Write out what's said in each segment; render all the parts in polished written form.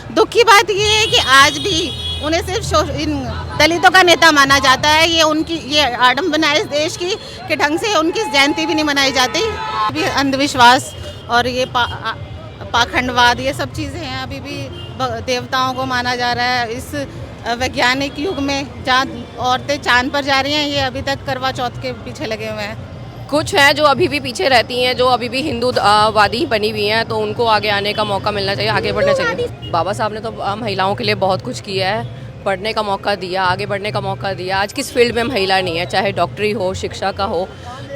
दुख की बात ये है कि आज भी उन्हें सिर्फ इन दलितों का नेता माना जाता है। ये उनकी ये आडम्बना है इस देश की कि ढंग से उनकी जयंती भी नहीं मनाई जाती। अभी अंधविश्वास और ये पाखंडवाद ये सब चीज़ें हैं। अभी भी देवताओं को माना जा रहा है। इस वैज्ञानिक युग में जहाँ औरतें चांद पर जा रही हैं, ये अभी तक करवा चौथ के पीछे लगे हुए हैं। कुछ हैं जो अभी भी पीछे रहती हैं, जो अभी भी हिंदू वादी बनी हुई हैं, तो उनको आगे आने का मौका मिलना चाहिए, आगे बढ़ना चाहिए। बाबा साहब ने तो महिलाओं के लिए बहुत कुछ किया है, पढ़ने का मौका दिया, आगे बढ़ने का मौका दिया। आज किस फील्ड में महिला नहीं है, चाहे डॉक्टरी हो, शिक्षा का हो,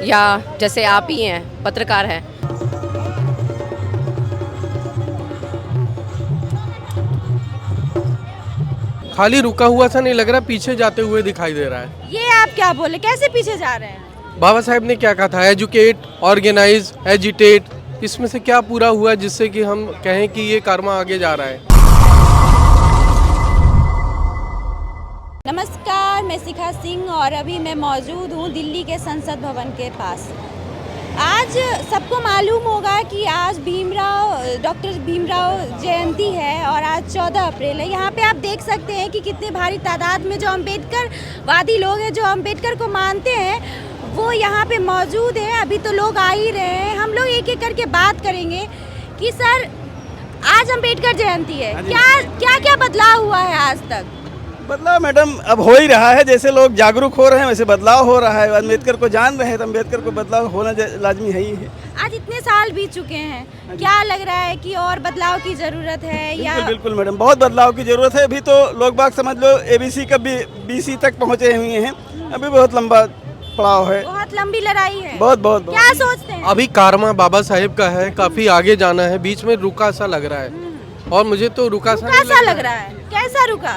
या जैसे आप ही हैं पत्रकार हैं। खाली रुका हुआ सा नहीं लग रहा, पीछे जाते हुए दिखाई दे रहा है। ये आप क्या बोले, कैसे पीछे जा रहे हैं? बाबा साहब ने क्या कहा था, एजुकेट, ऑर्गेनाइज, एजिटेट, इसमें से क्या पूरा हुआ जिससे कि हम कहें कि ये कर्मा आगे जा रहा है। नमस्कार, मैं शिखा सिंह और अभी मैं मौजूद हूँ दिल्ली के संसद भवन के पास। आज सबको मालूम होगा कि आज डॉक्टर भीमराव जयंती है और आज 14 अप्रैल है। यहाँ पे आप देख सकते हैं कि कितने भारी तादाद में जो अम्बेडकर वादी लोग हैं, जो अम्बेडकर को मानते हैं, वो यहाँ पे मौजूद हैं। अभी तो लोग आ ही रहे हैं। हम लोग एक एक करके बात करेंगे कि सर आज अम्बेडकर जयंती है, क्या क्या बदलाव हुआ है आज तक? बदलाव मैडम अब हो ही रहा है। जैसे लोग जागरूक हो रहे हैं वैसे बदलाव हो रहा है। अम्बेडकर को जान रहे हैं तो अम्बेडकर को बदलाव होना लाजमी है ही है। आज इतने साल बीत चुके हैं, क्या लग रहा है कि और बदलाव की जरूरत है? या बिल्कुल मैडम, बहुत बदलाव की जरूरत है। अभी तो लोग बाग समझ लो ABC का BC तक पहुँचे हुए हैं। अभी बहुत लंबा पड़ाव है, बहुत लंबी लड़ाई है। बहुत क्या सोचते हैं? अभी कारमा बाबा साहेब का है, काफी आगे जाना है, बीच में रुका सा लग रहा है। और मुझे तो रुका सा लग रहा है। कैसा रुका?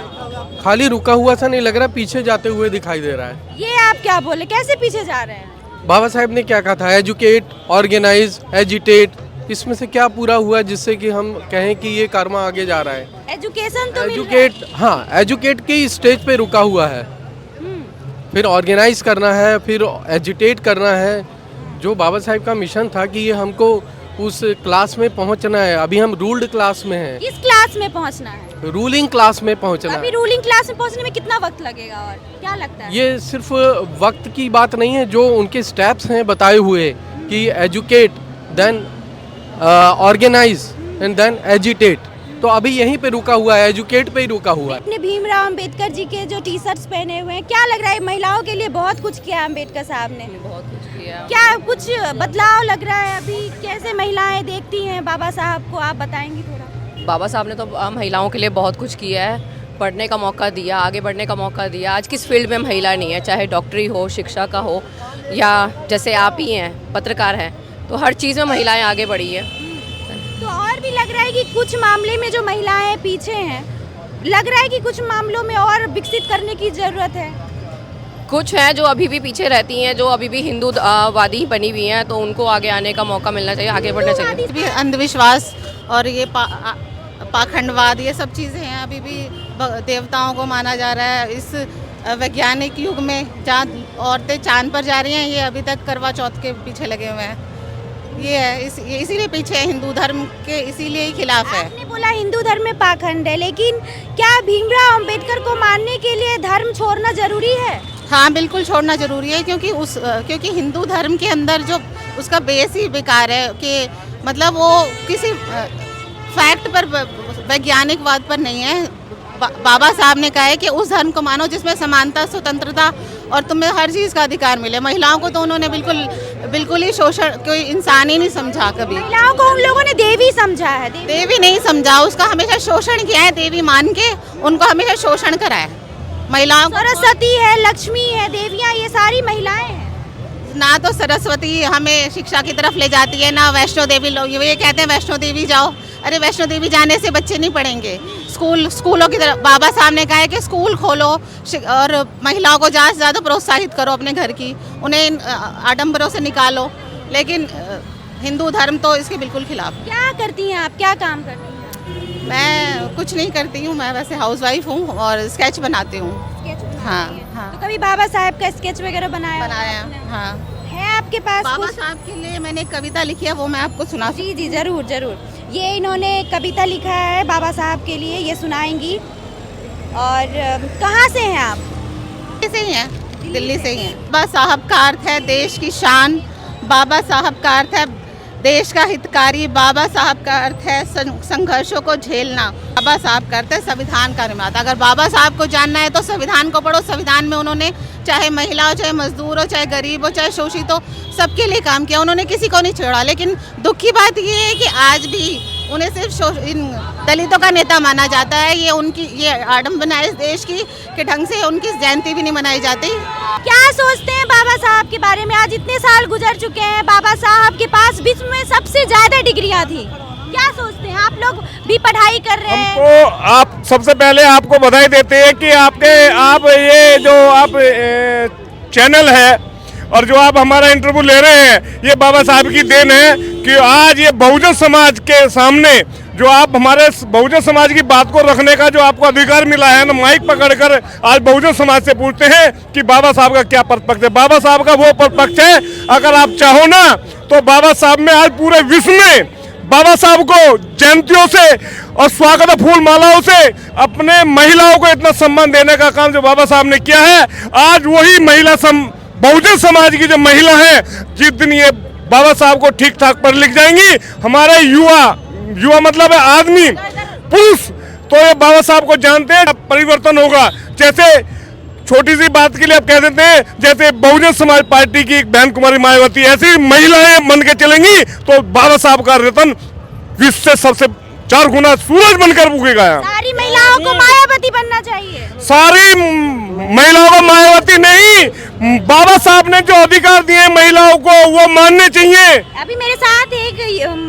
खाली रुका हुआ सा नहीं लग रहा, पीछे जाते हुए दिखाई दे रहा है। ये आप क्या बोले, कैसे पीछे जा रहे हैं? बाबा साहब ने क्या कहा था, एजुकेट, ऑर्गेनाइज, एजिटेट, इसमें से क्या पूरा हुआ जिससे कि हम कहें कि ये कर्मा आगे जा रहा है। एजुकेशन तो एजुकेट, हाँ, एजुकेट की स्टेज पे रुका हुआ है, फिर ऑर्गेनाइज करना है, फिर एजिटेट करना है। जो बाबा साहब का मिशन था कि ये हमको उस क्लास में पहुंचना है। अभी हम रूल्ड क्लास में हैं। किस क्लास में पहुंचना है? रूलिंग क्लास में पहुंचना है। अभी रूलिंग क्लास में पहुंचने में कितना वक्त लगेगा और क्या लगता है? ये सिर्फ वक्त की बात नहीं है, जो उनके स्टेप्स हैं बताए हुए कि educate, then organize and then agitate, तो अभी यहीं पे रुका हुआ है, एजुकेट पे ही रुका हुआ है। अपने भीमराव अंबेडकर जी के जो टी-शर्ट्स पहने हुए हैं, क्या लग रहा है महिलाओं के लिए बहुत कुछ किया अंबेडकर साहब ने? बहुत कुछ किया। क्या कुछ बदलाव लग रहा है? अभी कैसे महिलाएं देखती हैं बाबा साहब को, आप बताएंगी थोड़ा? बाबा साहब ने तो महिलाओं के लिए बहुत कुछ किया है, पढ़ने का मौका दिया, आगे बढ़ने का मौका दिया। आज किस फील्ड में महिला नहीं है, चाहे डॉक्टरी हो, शिक्षा का हो, या जैसे आप ही हैं पत्रकार हैं, तो हर चीज़ में महिलाएं आगे बढ़ी है। तो और भी लग रहा है कि कुछ मामले में जो महिलाएं पीछे हैं, लग रहा है कि कुछ मामलों में और विकसित करने की जरूरत है। कुछ हैं जो अभी भी पीछे रहती हैं, जो अभी भी हिंदू वादी बनी हुई हैं, तो उनको आगे आने का मौका मिलना चाहिए, आगे बढ़ना चाहिए। अभी अंधविश्वास और ये पाखंडवाद ये सब चीज़ें हैं। अभी भी देवताओं को माना जा रहा है। इस वैज्ञानिक युग में जहाँ औरतें चांद पर जा रही हैं, ये अभी तक करवा चौथ के पीछे लगे हुए हैं। ये है इसीलिए पीछे है, हिंदू धर्म के इसीलिए ही खिलाफ है। आपने बोला हिंदू धर्म में पाखंड है, लेकिन क्या भीमराव अंबेडकर को मानने के लिए धर्म छोड़ना जरूरी है? हाँ, बिल्कुल छोड़ना जरूरी है, क्योंकि हिंदू धर्म के अंदर जो उसका बेस ही बेकार है कि मतलब वो किसी फैक्ट पर, वैज्ञानिकवाद पर नहीं है। बाबा साहब ने कहा है कि उस धर्म को मानो जिसमें समानता, स्वतंत्रता और तुम्हें हर चीज़ का अधिकार मिले। महिलाओं को तो उन्होंने बिल्कुल ही शोषण, कोई इंसान ही नहीं समझा कभी। महिलाओं को उन लोगों ने देवी समझा है। देवी नहीं समझा, उसका हमेशा शोषण किया है। देवी मान के उनको हमेशा शोषण करा है। महिलाओं को सरस्वती है, लक्ष्मी है, देवियाँ, ये सारी महिलाएं हैं। ना तो सरस्वती हमें शिक्षा की तरफ ले जाती है, ना वैष्णो देवी। लोग ये कहते हैं वैष्णो देवी जाओ, अरे वैष्णो देवी जाने से बच्चे नहीं पढ़ेंगे। स्कूलों की तरफ बाबा साहब ने कहा है कि स्कूल खोलो और महिलाओं को ज़्यादा से ज़्यादा प्रोत्साहित करो अपने घर की, उन्हें आडंबरों से निकालो। लेकिन हिंदू धर्म तो इसके बिल्कुल खिलाफ। क्या करती हैं आप, क्या काम करती हैं? मैं कुछ नहीं करती हूँ, मैं वैसे हाउसवाइफ हूँ और स्केच बनाती हूँ। हाँ। तो कभी बाबा साहब का स्केच वगैरह बनाया? हाँ। है आपके पास बाबा कुछ? साहब के लिए मैंने एक कविता लिखी है, वो मैं आपको सुना। जी जरूर। ये इन्होंने कविता लिखा है बाबा साहब के लिए, ये सुनाएंगी। और कहाँ से हैं आप? दिल्ली से ही हैं, दिल्ली से ही हैं। बाबा साहब का अर्थ है देश की शान, बाबा साहब का अर्थ है देश का हितकारी, बाबा साहब का अर्थ है संघर्षों को झेलना, बाबा साहब का अर्थ है संविधान का निर्माता। अगर बाबा साहब को जानना है तो संविधान को पढ़ो। संविधान में उन्होंने चाहे महिला हो, चाहे मजदूर हो, चाहे गरीब हो, चाहे शोषित हो, सबके लिए काम किया। उन्होंने किसी को नहीं छोड़ा। लेकिन दुख की बात ये है कि आज भी उन्हें सिर्फ इन दलितों का नेता माना जाता है। ये आडम्बना है इस देश की कि ढंग से उनकी जयंती भी नहीं मनाई जाती। क्या सोचते हैं बाबा साहब के बारे में? आज इतने साल गुजर चुके हैं, बाबा साहब के पास विश्व में सबसे ज्यादा डिग्रियां थी। क्या सोचते हैं? आप लोग भी पढ़ाई कर रहे हैं। हमको आप सबसे पहले आपको बधाई देते हैं कि आप ये जो आप चैनल है और जो आप हमारा इंटरव्यू ले रहे हैं, ये बाबा साहब की देन है कि आज ये बहुजन समाज के सामने जो आप हमारे बहुजन समाज की बात को रखने का जो आपको अधिकार मिला है ना, माइक पकड़कर आज बहुजन समाज से पूछते हैं कि बाबा साहब का क्या पद है। बाबा साहब का वो पद है, अगर आप चाहो ना तो बाबा साहब में आज पूरे विश्व में बाबा साहब को जयंतियों से और स्वागत फूल मालाओं से अपने महिलाओं को इतना सम्मान देने का काम जो बाबा साहब ने किया है, आज वही महिला बहुजन समाज की जो महिला है, जिस दिन ये बाबा साहब को ठीक ठाक पढ़ लिख जाएंगी, हमारे युवा मतलब है आदमी, पुरुष, तो ये बाबा साहब को जानते हैं, परिवर्तन होगा। जैसे छोटी सी बात के लिए आप कह देते हैं, जैसे बहुजन समाज पार्टी की एक बहन कुमारी मायावती, ऐसी महिलाएं बन के चलेंगी तो बाबा साहब का रतन विश्व से सबसे 4 गुना सूरज बनकर उगेगा। सारी महिलाओं को मायावती बनना चाहिए। सारी महिलाओं को मायावती नहीं, बाबा साहब ने जो अधिकार दिए महिलाओं को वो मानने चाहिए। अभी मेरे साथ एक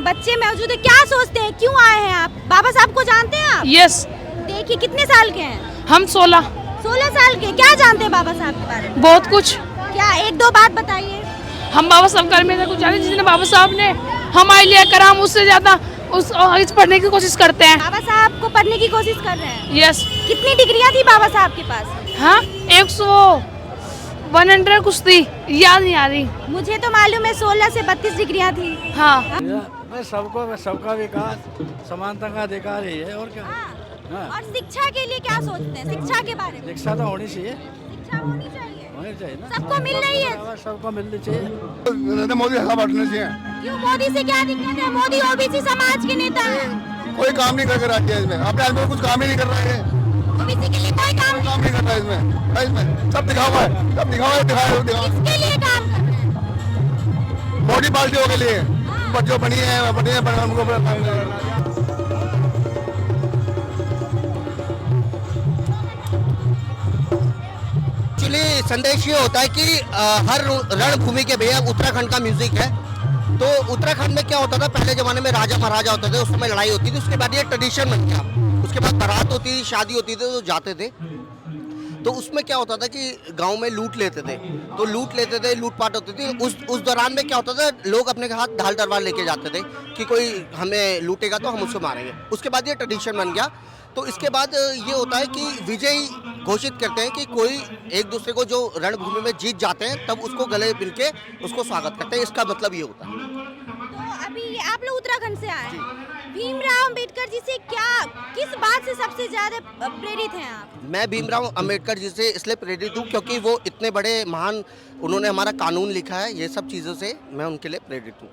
बच्चे मौजूद है। क्या सोचते हैं, क्यों आए हैं आप? बाबा साहब को जानते हैं आप? यस। देखिए कितने साल के हैं? हम 16 साल के। क्या जानते हैं बाबा साहब के बारे में? बहुत कुछ। क्या एक दो बात बताइए। हम बाबा साहब के में कुछ जाने, जितने बाबा साहब ने हमारे लिए करा, हम उससे ज्यादा इस पढ़ने की कोशिश करते हैं। बाबा साहब को पढ़ने की कोशिश कर रहे हैं। यस। कितनी डिग्रियां थी बाबा साहब के पास? हाँ, 100 कुछ थी, याद नहीं आ रही। मुझे तो मालूम है 16 से 32 डिग्रियां थी। हाँ। सबका विकास, समानता का अधिकार ही है, और क्या। हाँ। और शिक्षा के लिए क्या सोचते हैं? शिक्षा के बारे में? शिक्षा तो होनी चाहिए, शिक्षा होनी चाहिए ना। सबको मिल रही है, सबको मिलनी चाहिए। मोदी बांटने चाहिए। क्यों? मोदी से क्या दिक्कत है? मोदी ओबीसी समाज के नेता है। कोई काम नहीं करके राज्य है इसमें, अपने आदमी कुछ काम ही नहीं कर रहा है। ओबीसी के लिए कोई काम नहीं कर रहा है इसमें सब दिखावा है, सब दिखावा। किसके लिए काम कर रहे हैं? मोदी पार्टियों के लिए जो बनी है उनको। एक्चुअली संदेश ये होता है कि हर रणभूमि के भैया उत्तराखंड का म्यूजिक है। तो उत्तराखंड में क्या होता था, पहले जमाने में राजा महाराजा होते थे, उस समय लड़ाई होती थी, उसके बाद ये ट्रेडिशन बन गया। उसके बाद बारात होती थी, शादी होती थी, तो जाते थे। तो उसमें क्या होता था कि गांव में लूट लेते थे, तो लूटपाट होती थी। उस दौरान में क्या होता था, लोग अपने हाथ ढाल तलवार लेके जाते थे कि कोई हमें लूटेगा तो हम उसको मारेंगे। उसके बाद ये ट्रेडिशन बन गया। तो इसके बाद ये होता है कि विजयी घोषित करते हैं कि कोई एक दूसरे को जो रणभूमि में जीत जाते हैं तब उसको गले मिल के उसको स्वागत करते हैं। इसका मतलब ये होता है। तो अभी आप लोग उत्तराखंड से आए, भीमराव अंबेडकर जी से किस बात से सबसे ज्यादा प्रेरित हैं आप? मैं भीमराव अंबेडकर जी से इसलिए प्रेरित हूँ क्योंकि वो इतने बड़े महान, उन्होंने हमारा कानून लिखा है, ये सब चीज़ों से मैं उनके लिए प्रेरित हूँ।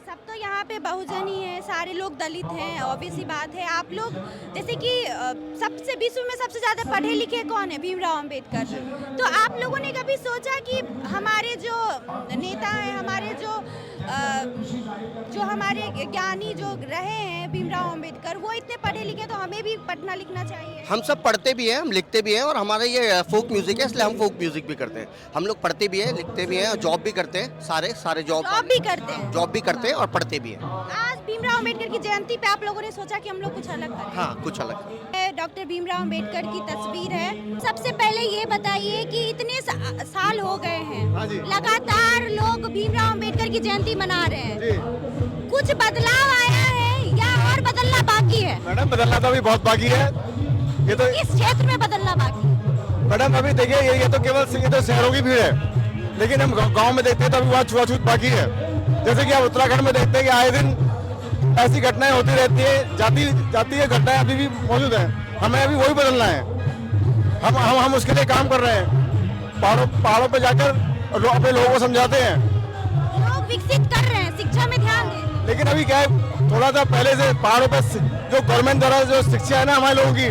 सब तो यहाँ पे बहुजन ही है, सारे लोग दलित हैं, ऑब्वियसली बात है। आप लोग जैसे कि सबसे विश्व में सबसे ज़्यादा पढ़े लिखे कौन है? भीमराव अंबेडकर। तो आप लोगों ने कभी सोचा कि हमारे जो नेता हैं, हमारे जो हमारे ज्ञानी जो रहे हैं भीमराव अंबेडकर, वो इतने पढ़े लिखे, तो हमें भी पढ़ना लिखना चाहिए। हम सब पढ़ते भी हैं, हम लिखते भी हैं, और हमारा ये फोक म्यूजिक है, इसलिए हम फोक म्यूजिक भी करते हैं। हम लोग पढ़ते भी हैं, लिखते भी हैं, और जॉब भी करते हैं। सारे जॉब भी करते हैं और पढ़ते भी हैं। आज भीमराव अंबेडकर की जयंती पे आप लोगों ने सोचा कि हम लोग कुछ अलग करें। हाँ, कुछ अलग। डॉक्टर भीमराव अंबेडकर की तस्वीर है। सबसे पहले ये बताइए कि इतने साल हो गए हैं, लगातार लोग भीमराव अंबेडकर की जयंती मना रहे हैं, कुछ बदलाव आया है या और बदलना बाकी है? मैडम बदलना तो अभी बहुत बाकी है। ये तो इस क्षेत्र में बदलना बाकी है। मैडम अभी देखिए, ये तो केवल ये तो शहरों की भीड़ है, लेकिन हम गांव में देखते हैं तो अभी वहाँ छुआछूत बाकी है। जैसे कि आप उत्तराखंड में देखते हैं कि आए दिन ऐसी घटनाएं होती रहती है, जातीय घटनाएं अभी भी मौजूद हैं। हमें अभी वही बदलना है। हम उसके लिए काम कर रहे हैं। पहाड़ों पे जाकर अपने लोगों को समझाते हैं। लोग विकसित कर रहे हैं, शिक्षा में ध्यान दें। लेकिन अभी क्या है, थोड़ा सा पहले से पहाड़ों पे जो गवर्नमेंट द्वारा जो शिक्षा है ना हमारे लोगों की,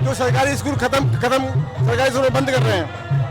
जो सरकारी स्कूल खत्म सरकारी स्कूल बंद कर रहे हैं।